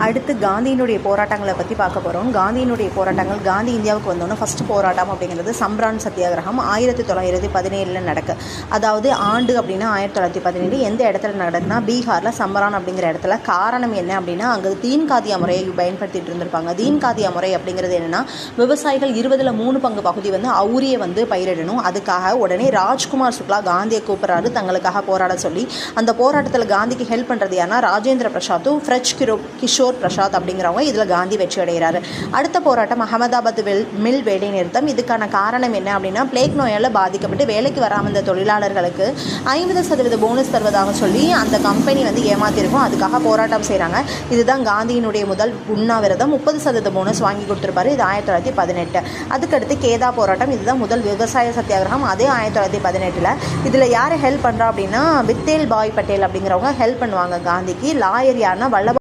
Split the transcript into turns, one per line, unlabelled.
அடுத்து காந்தியினுடைய போராட்டங்களை பற்றி பார்க்க போகிறோம். காந்தியினுடைய போராட்டங்கள், காந்தி இந்தியாவுக்கு வந்தோன்னே ஃபஸ்ட்டு போராட்டம் அப்படிங்கிறது சம்ரான் சத்தியாகிரகம் 1917 நடக்கு. அதாவது ஆண்டு அப்படின்னா 1917. எந்த இடத்துல நடக்குன்னா பீகாரில் சம்ரான் அப்படிங்கிற இடத்துல. காரணம் என்ன அப்படின்னா அங்கே தீன் காதியா முறையை பயன்படுத்திட்டு இருந்திருப்பாங்க. தீன் காதியா முறை அப்படிங்கிறது என்னென்னா விவசாயிகள் 20/3 பங்கு பகுதி அவுரியை பயிரிடணும். அதுக்காக உடனே ராஜ்குமார் சுக்லா காந்தியை கூப்பிட்றாரு தங்களுக்காக போராட சொல்லி. அந்த போராட்டத்தில் காந்திக்கு ஹெல்ப் பண்ணுறது யாருன்னா ராஜேந்திர பிரசாத்தும் ஃப்ரெச் கிஷோர் பிரசாத் அப்படிங்கிறவங்க. இதில் காந்தி வெற்றி அடைகிறாரு. அடுத்த போராட்டம் அகமதாபாத் மில் வேலை நிறுத்தம். இதுக்கான காரணம் என்ன அப்படின்னா பிளேக் நோயால் பாதிக்கப்பட்டு வேலைக்கு வராமல் இருந்த தொழிலாளர்களுக்கு 50% போனஸ் தருவதாக சொல்லி அந்த கம்பெனி ஏமாத்திருக்கும். அதுக்காக போராட்டம் செய்கிறாங்க. இதுதான் காந்தியினுடைய முதல் உண்ணாவிரதம். 30% போனஸ் வாங்கி கொடுத்துருப்பாரு. இது 1918. அதுக்கடுத்து கேதா போராட்டம். இதுதான் முதல் விவசாய சத்தியாகிரகம். அதே 1918. இதில் யார் ஹெல்ப் பண்ணுறா அப்படின்னா பித்தேல் பாய் பட்டேல் அப்படிங்கிறவங்க ஹெல்ப் பண்ணுவாங்க காந்திக்கு. லாயர் யாருன்னா வல்லபாய்